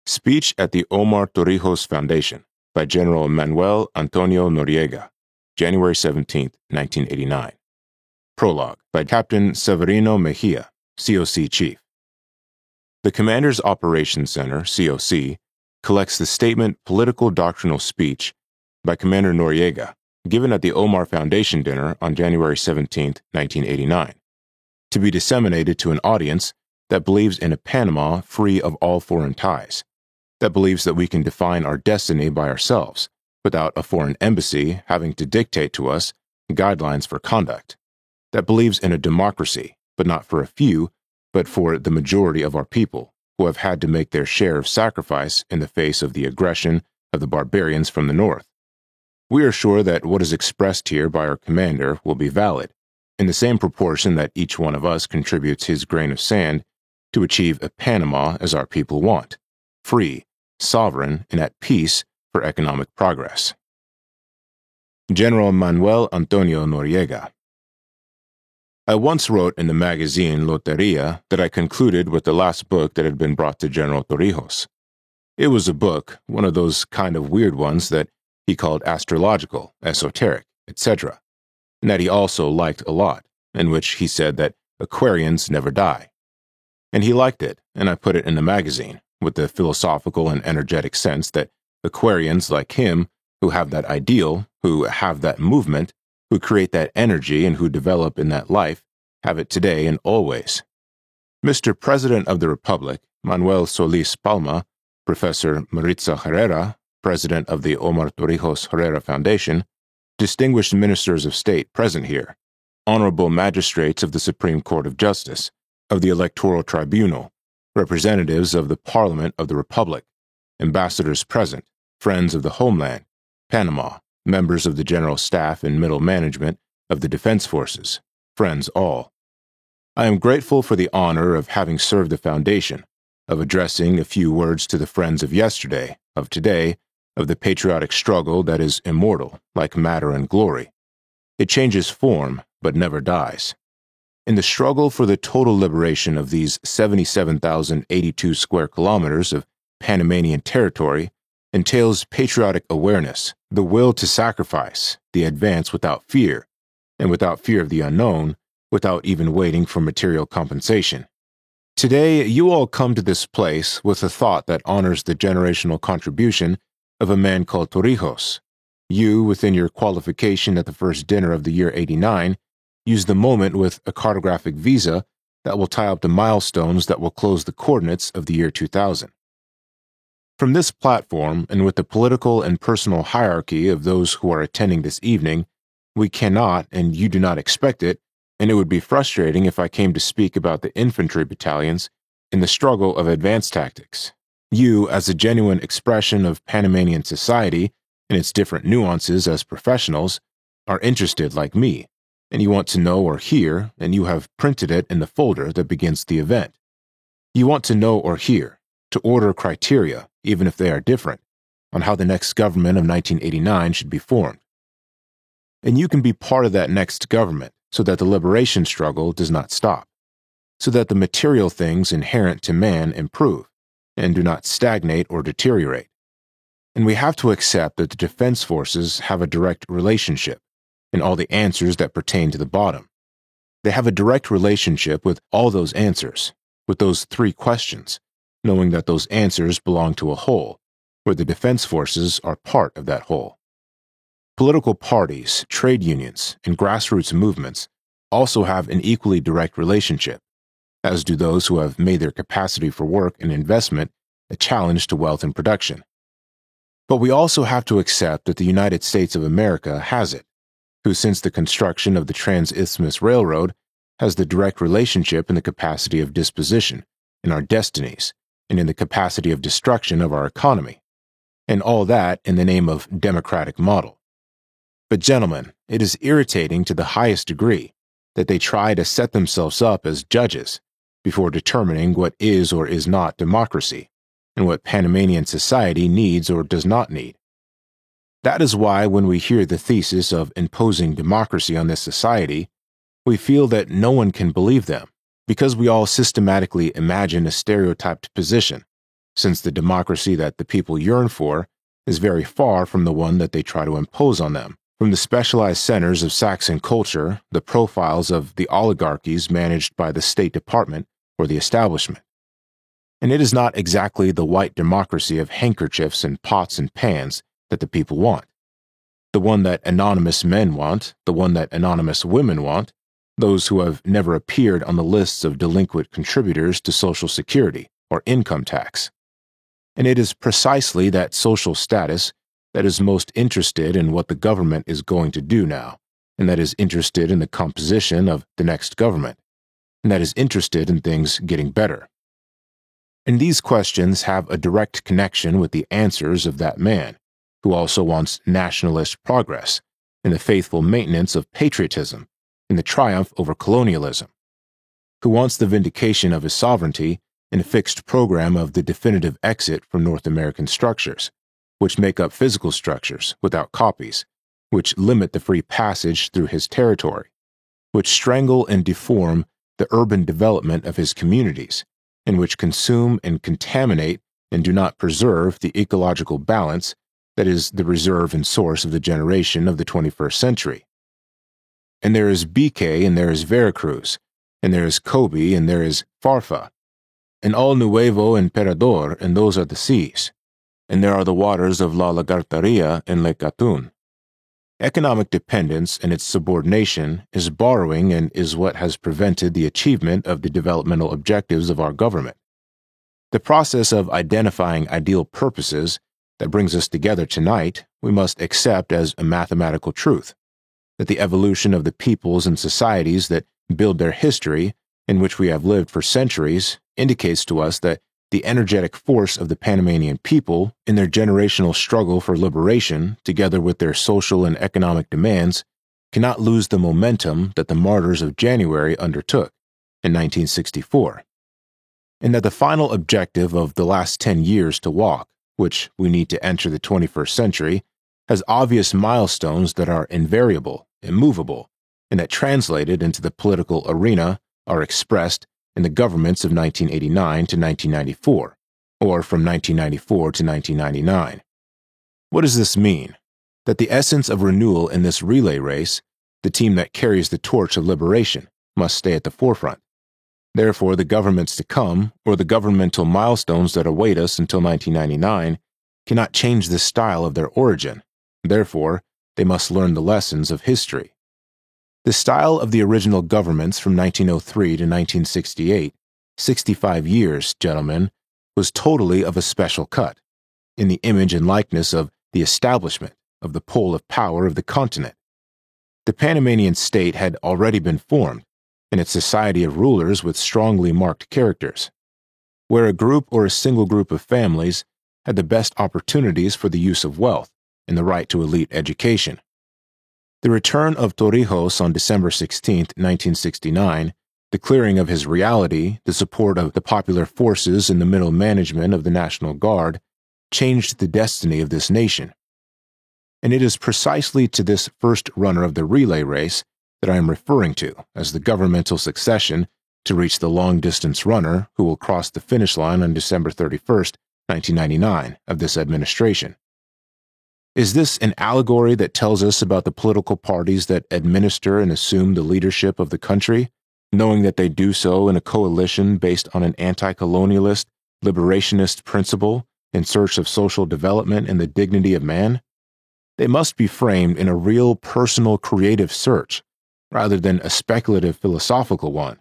Speech at the Omar Torrijos Foundation by General Manuel Antonio Noriega, January 17, 1989. Prologue by Captain Severino Mejia, COC Chief. The Commander's Operations Center, COC, collects the statement Political Doctrinal Speech by Commander Noriega, given at the Omar Foundation dinner on January 17, 1989, to be disseminated to an audience that believes in a Panama free of all foreign ties, that believes that we can define our destiny by ourselves, without a foreign embassy having to dictate to us guidelines for conduct, that believes in a democracy, but not for a few, but for the majority of our people, who have had to make their share of sacrifice in the face of the aggression of the barbarians from the north. We are sure that what is expressed here by our commander will be valid, in the same proportion that each one of us contributes his grain of sand to achieve a Panama as our people want, free, sovereign, and at peace for economic progress. General Manuel Antonio Noriega. I once wrote in the magazine Loteria that I concluded with the last book that had been brought to General Torrijos. It was a book, one of those kind of weird ones that he called astrological, esoteric, etc., and that he also liked a lot, in which he said that Aquarians never die. And he liked it, and I put it in the magazine, with the philosophical and energetic sense that Aquarians like him, who have that ideal, who have that movement, who create that energy and who develop in that life, have it today and always. Mr. President of the Republic, Manuel Solis Palma, Professor Maritza Herrera, President of the Omar Torrijos Herrera Foundation, distinguished ministers of state present here, honorable magistrates of the Supreme Court of Justice, of the Electoral Tribunal, representatives of the Parliament of the Republic, ambassadors present, friends of the homeland, Panama, members of the general staff and middle management of the defense forces, friends all. I am grateful for the honor of having served the foundation, of addressing a few words to the friends of yesterday, of today, of the patriotic struggle that is immortal, like matter and glory. It changes form, but never dies. In the struggle for the total liberation of these 77,082 square kilometers of Panamanian territory entails patriotic awareness, the will to sacrifice, the advance without fear, and without fear of the unknown, without even waiting for material compensation. Today, you all come to this place with a thought that honors the generational contribution of a man called Torrijos. You, within your qualification at the first dinner of the year 89, use the moment with a cartographic visa that will tie up the milestones that will close the coordinates of the year 2000. From this platform, and with the political and personal hierarchy of those who are attending this evening, we cannot, and you do not expect it, and it would be frustrating if I came to speak about the infantry battalions in the struggle of advance tactics. You, as a genuine expression of Panamanian society, in its different nuances as professionals, are interested like me, and you want to know or hear, and you have printed it in the folder that begins the event. You want to know or hear, to order criteria, even if they are different, on how the next government of 1989 should be formed. And you can be part of that next government so that the liberation struggle does not stop, so that the material things inherent to man improve, and do not stagnate or deteriorate. And we have to accept that the defense forces have a direct relationship in all the answers that pertain to the bottom. They have a direct relationship with all those answers, with those three questions, knowing that those answers belong to a whole, where the defense forces are part of that whole. Political parties, trade unions, and grassroots movements also have an equally direct relationship, as do those who have made their capacity for work and investment a challenge to wealth and production. But we also have to accept that the United States of America has it, who since the construction of the Trans-Isthmus Railroad has the direct relationship in the capacity of disposition, in our destinies, and in the capacity of destruction of our economy, and all that in the name of democratic model. But gentlemen, it is irritating to the highest degree that they try to set themselves up as judges before determining what is or is not democracy, and what Panamanian society needs or does not need. That is why when we hear the thesis of imposing democracy on this society, we feel that no one can believe them, because we all systematically imagine a stereotyped position, since the democracy that the people yearn for is very far from the one that they try to impose on them. From the specialized centers of Saxon culture, the profiles of the oligarchies managed by the State Department or the establishment. And it is not exactly the white democracy of handkerchiefs and pots and pans that the people want. The one that anonymous men want, the one that anonymous women want, those who have never appeared on the lists of delinquent contributors to Social Security or income tax. And it is precisely that social status that is most interested in what the government is going to do now, and that is interested in the composition of the next government, and that is interested in things getting better. And these questions have a direct connection with the answers of that man, who also wants nationalist progress, and the faithful maintenance of patriotism, and the triumph over colonialism, who wants the vindication of his sovereignty and a fixed program of the definitive exit from North American structures, which make up physical structures without copies, which limit the free passage through his territory, which strangle and deform the urban development of his communities, and which consume and contaminate and do not preserve the ecological balance that is the reserve and source of the generation of the 21st century. And there is Bique, and there is Veracruz, and there is Kobe, and there is Farfa, and all Nuevo and Perador, and those are the seas, and there are the waters of La Lagarteria and Lake Gatun. Economic dependence and its subordination is borrowing and is what has prevented the achievement of the developmental objectives of our government. The process of identifying ideal purposes that brings us together tonight, we must accept as a mathematical truth, that the evolution of the peoples and societies that build their history, in which we have lived for centuries, indicates to us that the energetic force of the Panamanian people in their generational struggle for liberation, together with their social and economic demands, cannot lose the momentum that the Martyrs of January undertook in 1964, and that the final objective of the last 10 years to walk, which we need to enter the 21st century, has obvious milestones that are invariable, immovable, and that translated into the political arena are expressed in the governments of 1989 to 1994, or from 1994 to 1999. What does this mean? That the essence of renewal in this relay race, the team that carries the torch of liberation, must stay at the forefront. Therefore, the governments to come, or the governmental milestones that await us until 1999, cannot change the style of their origin. Therefore, they must learn the lessons of history. The style of the original governments from 1903 to 1968, 65 years, gentlemen, was totally of a special cut, in the image and likeness of the establishment of the pole of power of the continent. The Panamanian state had already been formed, and its society of rulers with strongly marked characters, where a group or a single group of families had the best opportunities for the use of wealth and the right to elite education. The return of Torrijos on December 16, 1969, the clearing of his reality, the support of the popular forces and the middle management of the National Guard, changed the destiny of this nation. And it is precisely to this first runner of the relay race that I am referring to as the governmental succession to reach the long-distance runner who will cross the finish line on December 31, 1999, of this administration. Is this an allegory that tells us about the political parties that administer and assume the leadership of the country, knowing that they do so in a coalition based on an anti-colonialist, liberationist principle in search of social development and the dignity of man? They must be framed in a real personal creative search, rather than a speculative philosophical one,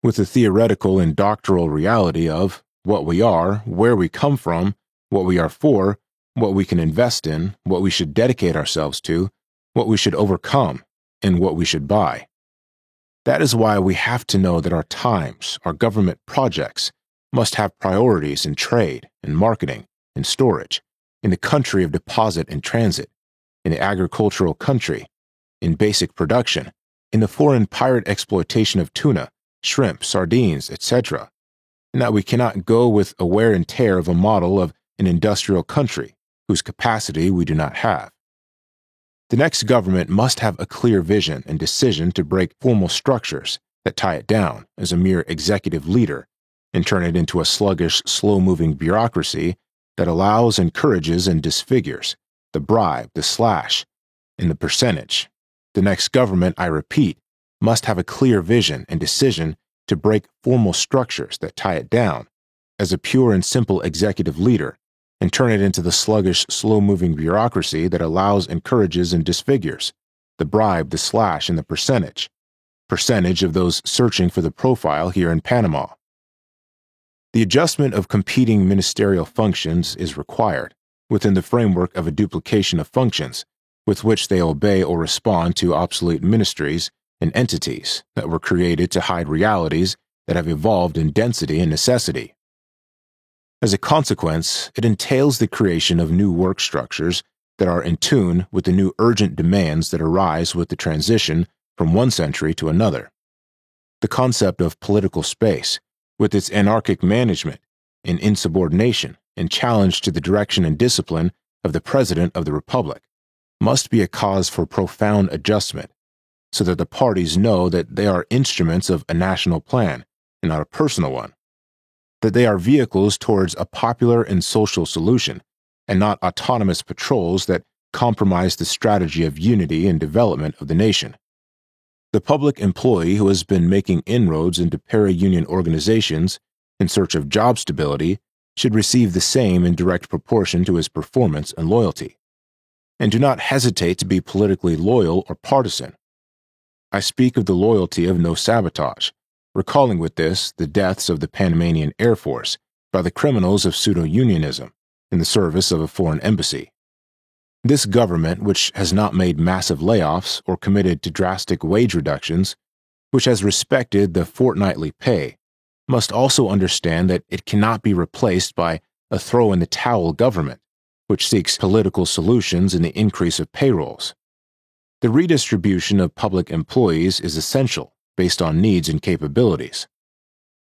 with the theoretical and doctoral reality of what we are, where we come from, what we are for, what we can invest in, what we should dedicate ourselves to, what we should overcome, and what we should buy. That is why we have to know that our times, our government projects, must have priorities in trade, in marketing, in storage, in the country of deposit and transit, in the agricultural country, in basic production, in the foreign pirate exploitation of tuna, shrimp, sardines, etc., and that we cannot go with a wear and tear of a model of an industrial country whose capacity we do not have. The next government must have a clear vision and decision to break formal structures that tie it down as a mere executive leader and turn it into a sluggish, slow-moving bureaucracy that allows, encourages, and disfigures the bribe, the slash, and the percentage. The next government, I repeat, must have a clear vision and decision to break formal structures that tie it down as a pure and simple executive leader and turn it into the sluggish, slow-moving bureaucracy that allows, encourages, and disfigures the bribe, the slash, and the percentage of those searching for the profile here in Panama. The adjustment of competing ministerial functions is required within the framework of a duplication of functions with which they obey or respond to obsolete ministries and entities that were created to hide realities that have evolved in density and necessity. As a consequence, it entails the creation of new work structures that are in tune with the new urgent demands that arise with the transition from one century to another. The concept of political space, with its anarchic management and insubordination and challenge to the direction and discipline of the President of the Republic, must be a cause for profound adjustment, so that the parties know that they are instruments of a national plan and not a personal one, that they are vehicles towards a popular and social solution, and not autonomous patrols that compromise the strategy of unity and development of the nation. The public employee who has been making inroads into para-union organizations in search of job stability should receive the same in direct proportion to his performance and loyalty. And do not hesitate to be politically loyal or partisan. I speak of the loyalty of no sabotage, recalling with this the deaths of the Panamanian Air Force by the criminals of pseudo-unionism in the service of a foreign embassy. This government, which has not made massive layoffs or committed to drastic wage reductions, which has respected the fortnightly pay, must also understand that it cannot be replaced by a throw-in-the-towel government, which seeks political solutions in the increase of payrolls. The redistribution of public employees is essential based on needs and capabilities.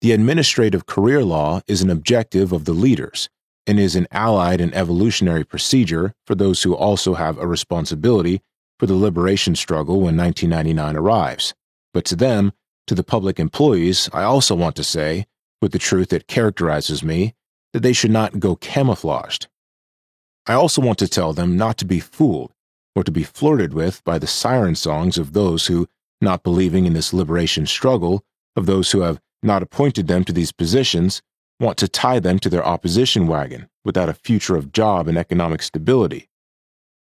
The administrative career law is an objective of the leaders and is an allied and evolutionary procedure for those who also have a responsibility for the liberation struggle when 1999 arrives. But to them, to the public employees, I also want to say, with the truth that characterizes me, that they should not go camouflaged. I also want to tell them not to be fooled or to be flirted with by the siren songs of those who, not believing in this liberation struggle, of those who have not appointed them to these positions, want to tie them to their opposition wagon without a future of job and economic stability.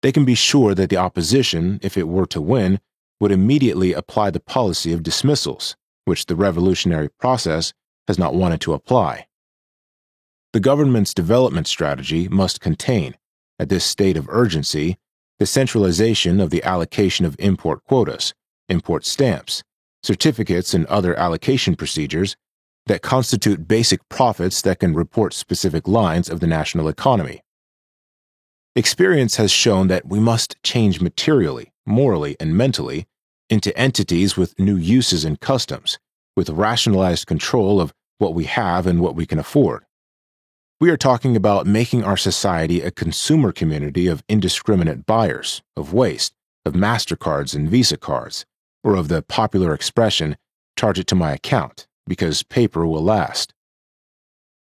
They can be sure that the opposition, if it were to win, would immediately apply the policy of dismissals, which the revolutionary process has not wanted to apply. The government's development strategy must contain, at this state of urgency, the centralization of the allocation of import quotas, import stamps, certificates, and other allocation procedures that constitute basic profits that can report specific lines of the national economy. Experience has shown that we must change materially, morally, and mentally into entities with new uses and customs, with rationalized control of what we have and what we can afford. We are talking about making our society a consumer community of indiscriminate buyers, of waste, of MasterCards and Visa cards, or of the popular expression, charge it to my account, because paper will last.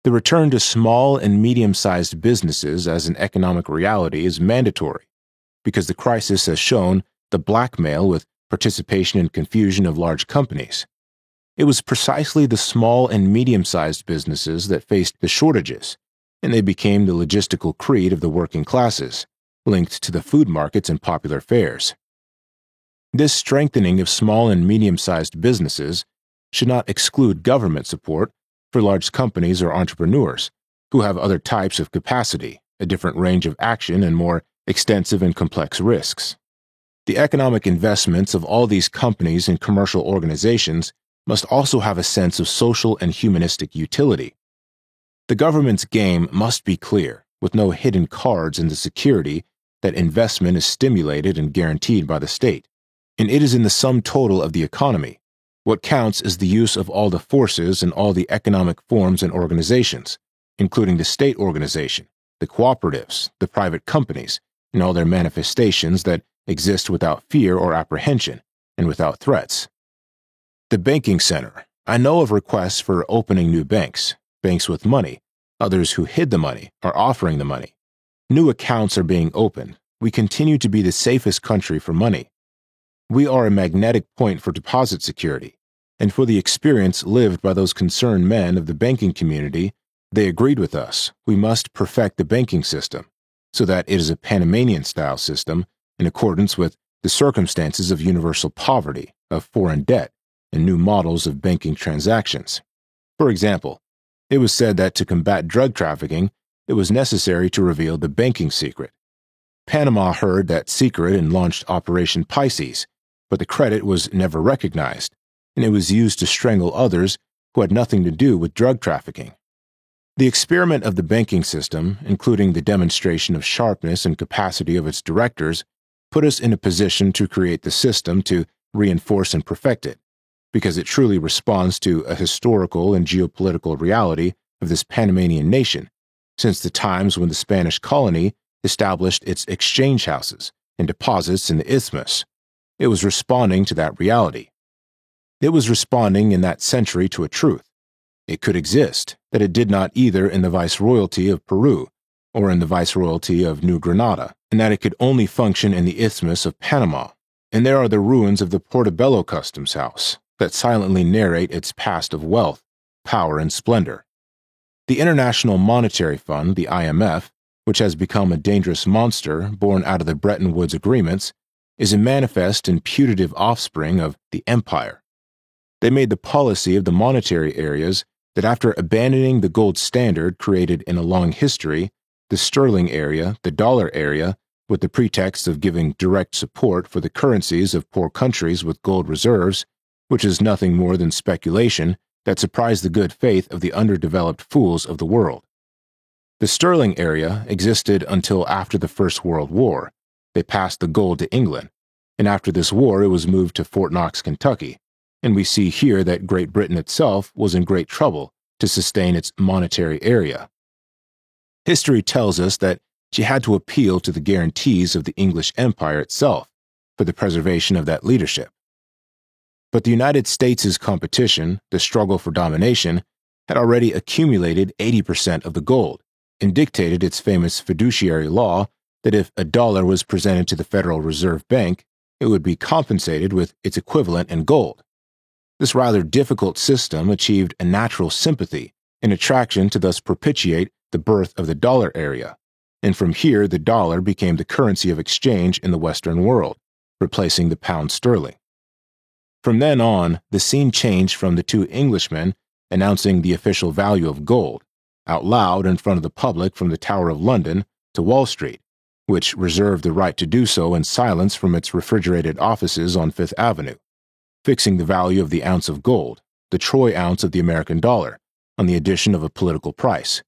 The return to small and medium-sized businesses as an economic reality is mandatory, because the crisis has shown the blackmail with participation and confusion of large companies. It was precisely the small and medium-sized businesses that faced the shortages, and they became the logistical creed of the working classes, linked to the food markets and popular fairs. This strengthening of small and medium-sized businesses should not exclude government support for large companies or entrepreneurs who have other types of capacity, a different range of action, and more extensive and complex risks. The economic investments of all these companies and commercial organizations must also have a sense of social and humanistic utility. The government's game must be clear, with no hidden cards in the security that investment is stimulated and guaranteed by the state, and it is in the sum total of the economy. What counts is the use of all the forces and all the economic forms and organizations, including the state organization, the cooperatives, the private companies, and all their manifestations that exist without fear or apprehension and without threats. The banking center, I know of requests for opening new banks, banks with money. Others who hid the money are offering the money. New accounts are being opened. We continue to be the safest country for money. We are a magnetic point for deposit security, and for the experience lived by those concerned men of the banking community, they agreed with us. We must perfect the banking system so that it is a Panamanian-style system in accordance with the circumstances of universal poverty, of foreign debt, and new models of banking transactions. For example, it was said that to combat drug trafficking, it was necessary to reveal the banking secret. Panama heard that secret and launched Operation Pisces, but the credit was never recognized, and it was used to strangle others who had nothing to do with drug trafficking. The experiment of the banking system, including the demonstration of sharpness and capacity of its directors, put us in a position to create the system to reinforce and perfect it, because it truly responds to a historical and geopolitical reality of this Panamanian nation, since the times when the Spanish colony established its exchange houses and deposits in the Isthmus. It was responding to that reality. It was responding in that century to a truth. It could exist, that it did not either in the Viceroyalty of Peru or in the Viceroyalty of New Granada, and that it could only function in the Isthmus of Panama. And there are the ruins of the Portobello Customs House that silently narrate its past of wealth, power, and splendor. The International Monetary Fund, the IMF, which has become a dangerous monster born out of the Bretton Woods agreements, is a manifest and putative offspring of the empire. They made the policy of the monetary areas that after abandoning the gold standard created in a long history, the sterling area, the dollar area, with the pretext of giving direct support for the currencies of poor countries with gold reserves, which is nothing more than speculation that surprised the good faith of the underdeveloped fools of the world. The sterling area existed until after the First World War. They passed the gold to England, and after this war it was moved to Fort Knox, Kentucky, and we see here that Great Britain itself was in great trouble to sustain its monetary area. History tells us that she had to appeal to the guarantees of the English Empire itself for the preservation of that leadership. But the United States' competition, the struggle for domination, had already accumulated 80% of the gold and dictated its famous fiduciary law that if a dollar was presented to the Federal Reserve Bank, it would be compensated with its equivalent in gold. This rather difficult system achieved a natural sympathy and attraction to thus propitiate the birth of the dollar area, and from here the dollar became the currency of exchange in the Western world, replacing the pound sterling. From then on, the scene changed from the two Englishmen announcing the official value of gold, out loud in front of the public from the Tower of London to Wall Street, which reserved the right to do so in silence from its refrigerated offices on Fifth Avenue, fixing the value of the ounce of gold, the troy ounce of the American dollar, on the addition of a political price,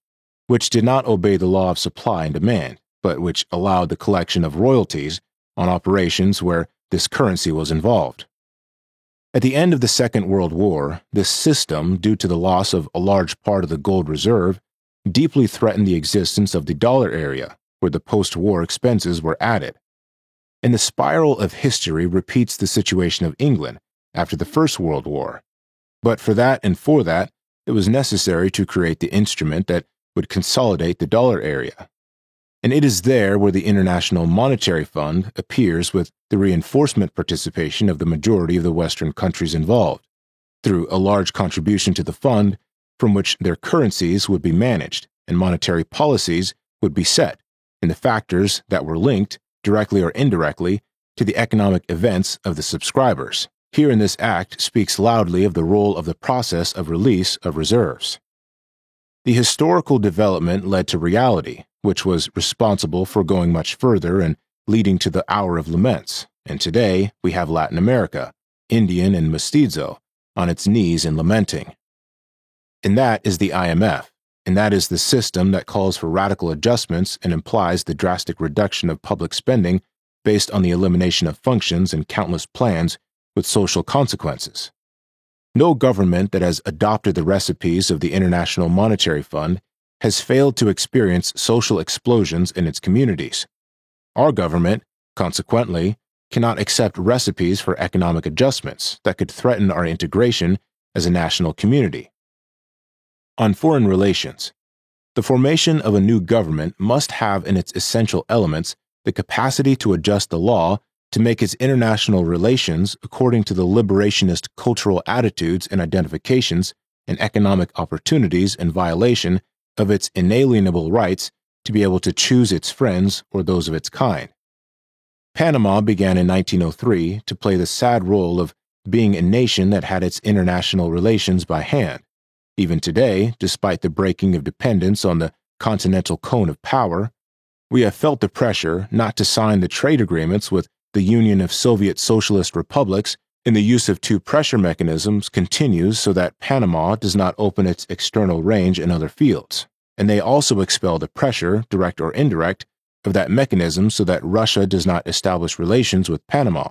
which did not obey the law of supply and demand, but which allowed the collection of royalties on operations where this currency was involved. At the end of the Second World War, this system, due to the loss of a large part of the gold reserve, deeply threatened the existence of the dollar area, where the post-war expenses were added. And the spiral of history repeats the situation of England after the First World War. But for that, it was necessary to create the instrument that would consolidate the dollar area. And it is there where the International Monetary Fund appears with the reinforcement participation of the majority of the Western countries involved, through a large contribution to the fund from which their currencies would be managed and monetary policies would be set, and the factors that were linked, directly or indirectly, to the economic events of the subscribers. Here in this act speaks loudly of the role of the process of release of reserves. The historical development led to reality, which was responsible for going much further and leading to the hour of laments, and today we have Latin America, Indian and Mestizo, on its knees and lamenting. And that is the IMF, and that is the system that calls for radical adjustments and implies the drastic reduction of public spending based on the elimination of functions and countless plans with social consequences. No government that has adopted the recipes of the International Monetary Fund has failed to experience social explosions in its communities. Our government, consequently, cannot accept recipes for economic adjustments that could threaten our integration as a national community. On foreign relations, the formation of a new government must have in its essential elements the capacity to adjust the law to make its international relations according to the liberationist cultural attitudes and identifications and economic opportunities in violation of its inalienable rights to be able to choose its friends or those of its kind. Panama began in 1903 to play the sad role of being a nation that had its international relations by hand. Even today, despite the breaking of dependence on the continental cone of power, we have felt the pressure not to sign the trade agreements with the Union of Soviet Socialist Republics, and the use of two pressure mechanisms continues so that Panama does not open its external range in other fields, and they also expel the pressure, direct or indirect, of that mechanism so that Russia does not establish relations with Panama.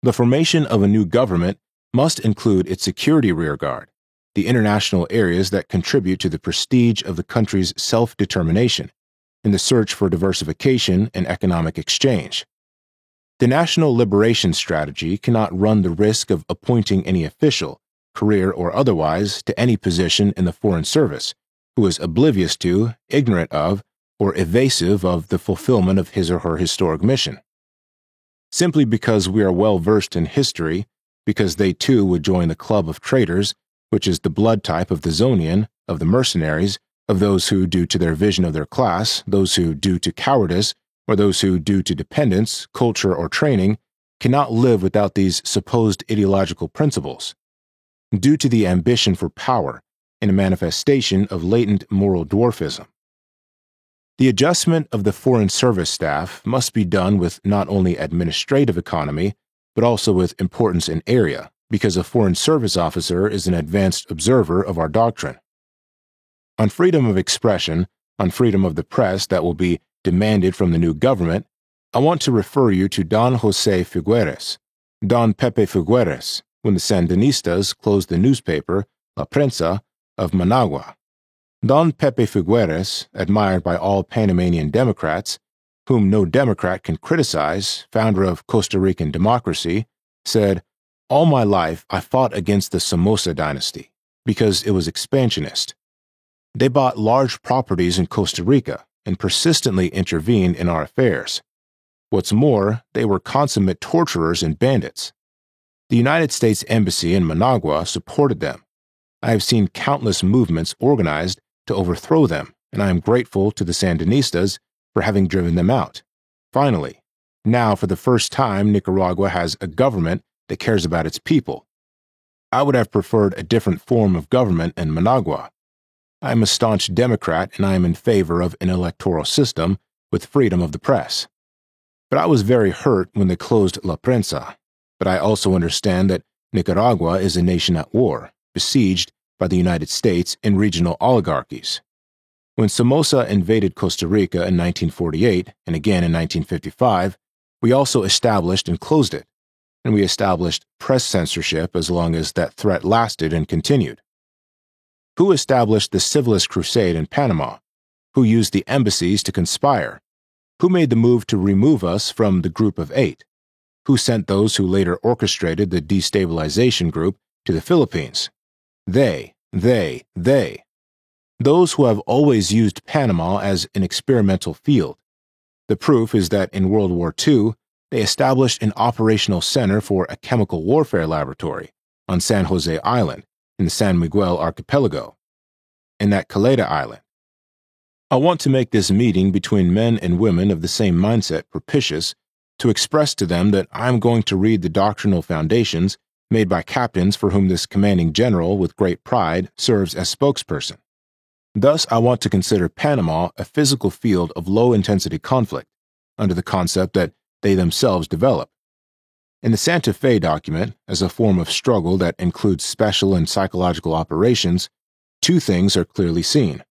The formation of a new government must include its security rearguard, the international areas that contribute to the prestige of the country's self-determination, in the search for diversification and economic exchange. The national liberation strategy cannot run the risk of appointing any official, career or otherwise, to any position in the Foreign Service who is oblivious to, ignorant of, or evasive of the fulfillment of his or her historic mission. Simply because we are well versed in history, because they too would join the club of traitors, which is the blood type of the Zonian, of the mercenaries, of those who, due to their vision of their class, those who, due to cowardice, or those who, due to dependence, culture, or training, cannot live without these supposed ideological principles. Due to the ambition for power and a manifestation of latent moral dwarfism. The adjustment of the Foreign Service staff must be done with not only administrative economy, but also with importance in area, because a Foreign Service officer is an advanced observer of our doctrine. On freedom of expression, on freedom of the press that will be demanded from the new government, I want to refer you to Don José Figueres, Don Pepe Figueres, when the Sandinistas closed the newspaper, La Prensa, of Managua. Don Pepe Figueres, admired by all Panamanian Democrats, whom no Democrat can criticize, founder of Costa Rican democracy, said, "All my life I fought against the Somoza dynasty because it was expansionist. They bought large properties in Costa Rica and persistently intervened in our affairs. What's more, they were consummate torturers and bandits. The United States Embassy in Managua supported them. I have seen countless movements organized to overthrow them, and I am grateful to the Sandinistas for having driven them out. Finally, now for the first time Nicaragua has a government that cares about its people. I would have preferred a different form of government in Managua. I am a staunch Democrat and I am in favor of an electoral system with freedom of the press. But I was very hurt when they closed La Prensa. But I also understand that Nicaragua is a nation at war, besieged by the United States and regional oligarchies. When Somoza invaded Costa Rica in 1948 and again in 1955, we also established and closed it, and we established press censorship as long as that threat lasted and continued. Who established the civilist crusade in Panama? Who used the embassies to conspire? Who made the move to remove us from the Group of Eight? Who sent those who later orchestrated the destabilization group to the Philippines? They. Those who have always used Panama as an experimental field. The proof is that in World War II, they established an operational center for a chemical warfare laboratory on San Jose Island in the San Miguel Archipelago, and at Caleta Island. I want to make this meeting between men and women of the same mindset propitious to express to them that I am going to read the doctrinal foundations made by captains for whom this commanding general with great pride serves as spokesperson. Thus, I want to consider Panama a physical field of low-intensity conflict, under the concept that they themselves develop. In the Santa Fe document, as a form of struggle that includes special and psychological operations, two things are clearly seen.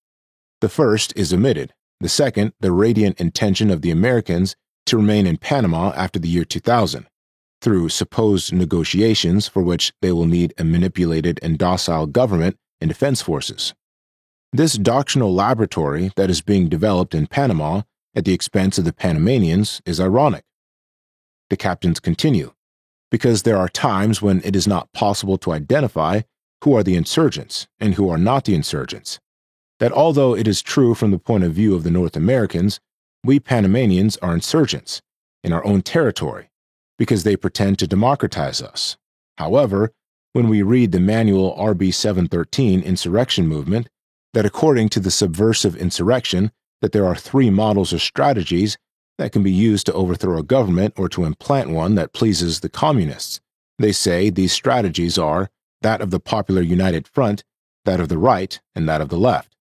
The first is omitted, the second, the radiant intention of the Americans to remain in Panama after the year 2000, through supposed negotiations for which they will need a manipulated and docile government and defense forces. This doctrinal laboratory that is being developed in Panama at the expense of the Panamanians is ironic. The captains continue, because there are times when it is not possible to identify who are the insurgents and who are not the insurgents. That although it is true from the point of view of the North Americans, we Panamanians are insurgents in our own territory because they pretend to democratize us. However, when we read the manual RB 713 Insurrection Movement, that according to the subversive insurrection, that there are three models or strategies that can be used to overthrow a government or to implant one that pleases the communists. They say these strategies are that of the Popular United Front, that of the right, and that of the left.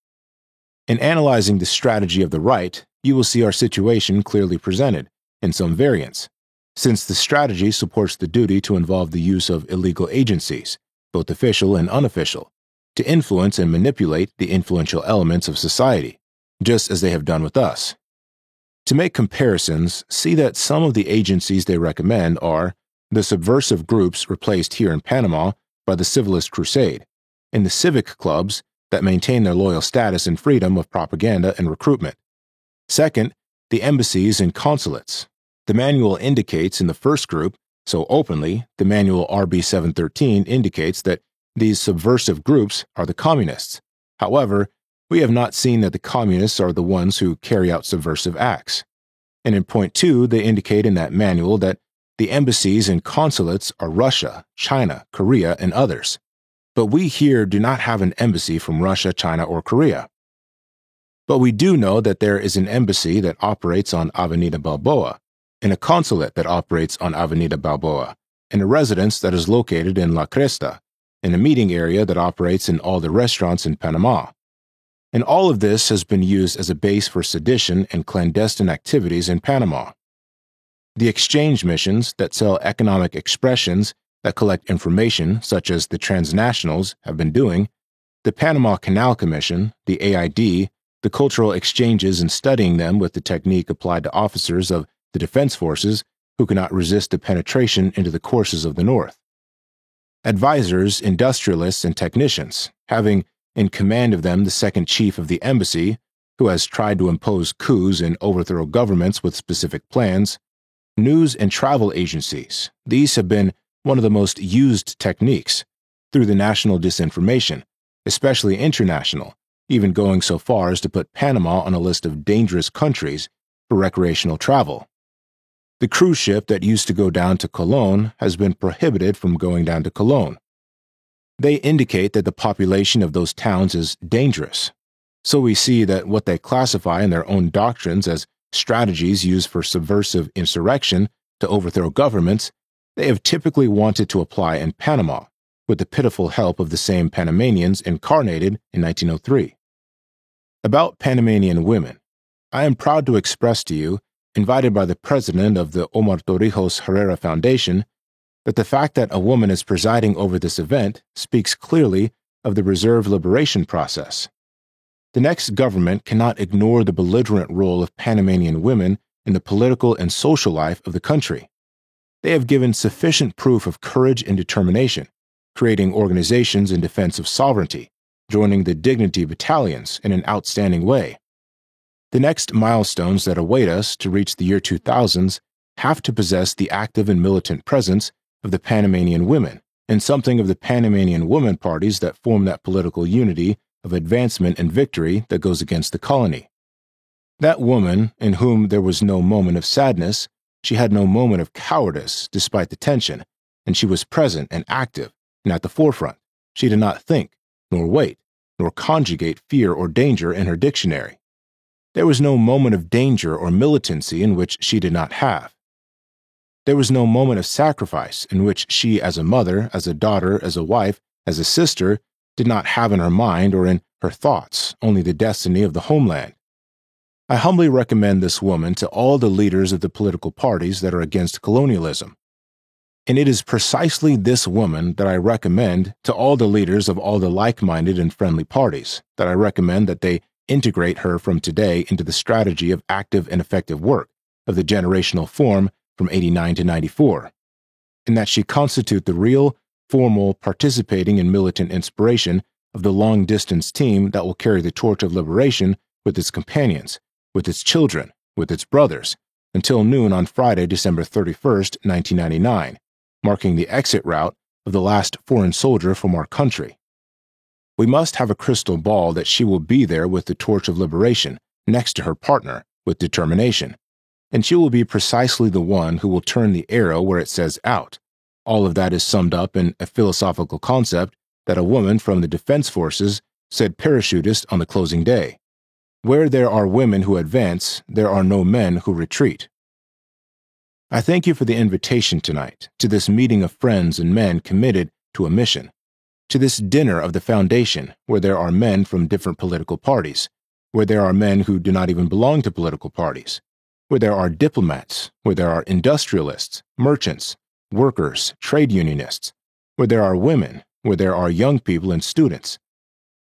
In analyzing the strategy of the right, you will see our situation clearly presented, in some variants, since the strategy supports the duty to involve the use of illegal agencies, both official and unofficial, to influence and manipulate the influential elements of society, just as they have done with us. To make comparisons, see that some of the agencies they recommend are the subversive groups replaced here in Panama by the Civilist Crusade, and the civic clubs that maintain their loyal status and freedom of propaganda and recruitment. Second, the embassies and consulates. The manual indicates in the first group, so openly, the manual RB 713 indicates that these subversive groups are the communists. However, we have not seen that the communists are the ones who carry out subversive acts. And in point 2, they indicate in that manual that the embassies and consulates are Russia, China, Korea, and others. But we here do not have an embassy from Russia, China, or Korea. But we do know that there is an embassy that operates on Avenida Balboa, and a consulate that operates on Avenida Balboa, and a residence that is located in La Cresta, and a meeting area that operates in all the restaurants in Panama. And all of this has been used as a base for sedition and clandestine activities in Panama. The exchange missions that sell economic expressions that collect information, such as the transnationals have been doing, the Panama Canal Commission, the AID, the cultural exchanges and studying them with the technique applied to officers of the defense forces who cannot resist the penetration into the courses of the North. Advisors, industrialists, and technicians, having in command of them the second chief of the embassy, who has tried to impose coups and overthrow governments with specific plans, news and travel agencies. These have been one of the most used techniques through the national disinformation, especially international, even going so far as to put Panama on a list of dangerous countries for recreational travel. The cruise ship that used to go down to Colón has been prohibited from going down to Colón. They indicate that the population of those towns is dangerous. So we see that what they classify in their own doctrines as strategies used for subversive insurrection to overthrow governments, they have typically wanted to apply in Panama, with the pitiful help of the same Panamanians incarnated in 1903. About Panamanian women, I am proud to express to you, invited by the president of the Omar Torrijos Herrera Foundation, that the fact that a woman is presiding over this event speaks clearly of the reserve liberation process. The next government cannot ignore the belligerent role of Panamanian women in the political and social life of the country. They have given sufficient proof of courage and determination, creating organizations in defense of sovereignty, joining the Dignity Battalions in an outstanding way. The next milestones that await us to reach the year 2000s have to possess the active and militant presence of the Panamanian women, and something of the Panamanian women parties that form that political unity of advancement and victory that goes against the colony. That woman, in whom there was no moment of sadness, she had no moment of cowardice despite the tension, and she was present and active and at the forefront. She did not think, nor wait, nor conjugate fear or danger in her dictionary. There was no moment of danger or militancy in which she did not have. There was no moment of sacrifice in which she, as a mother, as a daughter, as a wife, as a sister, did not have in her mind or in her thoughts only the destiny of the homeland. I humbly recommend this woman to all the leaders of the political parties that are against colonialism. And it is precisely this woman that I recommend to all the leaders of all the like-minded and friendly parties, that I recommend that they integrate her from today into the strategy of active and effective work of the generational form from 89 to 94, and that she constitute the real, formal, participating and militant inspiration of the long-distance team that will carry the torch of liberation with its companions, with its children, with its brothers, until noon on Friday, December 31st, 1999, marking the exit route of the last foreign soldier from our country. We must have a crystal ball that she will be there with the torch of liberation next to her partner with determination, and she will be precisely the one who will turn the arrow where it says out. All of that is summed up in a philosophical concept that a woman from the Defense Forces said parachutist on the closing day. Where there are women who advance, there are no men who retreat. I thank you for the invitation tonight to this meeting of friends and men committed to a mission, to this dinner of the Foundation where there are men from different political parties, where there are men who do not even belong to political parties, where there are diplomats, where there are industrialists, merchants, workers, trade unionists, where there are women, where there are young people and students.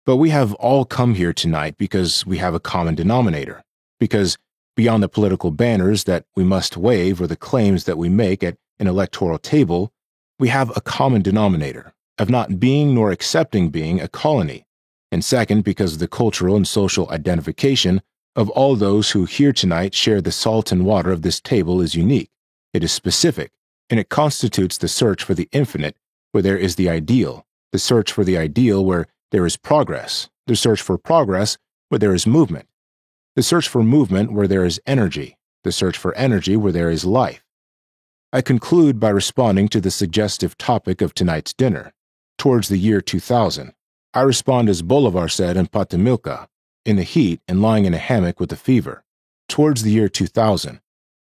But we have all come here tonight because we have a common denominator, because beyond the political banners that we must wave or the claims that we make at an electoral table, we have a common denominator of not being nor accepting being a colony, and second, because the cultural and social identification of all those who here tonight share the salt and water of this table is unique, it is specific, and it constitutes the search for the infinite where there is the ideal, the search for the ideal where there is progress, the search for progress where there is movement, the search for movement where there is energy, the search for energy where there is life. I conclude by responding to the suggestive topic of tonight's dinner. Towards the year 2000, I respond as Bolivar said in Patamilca, in the heat and lying in a hammock with a fever. Towards the year 2000,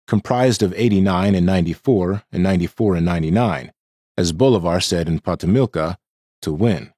comprised of 89 and 94 and 94 and 99, as Bolivar said in Patamilca, to win.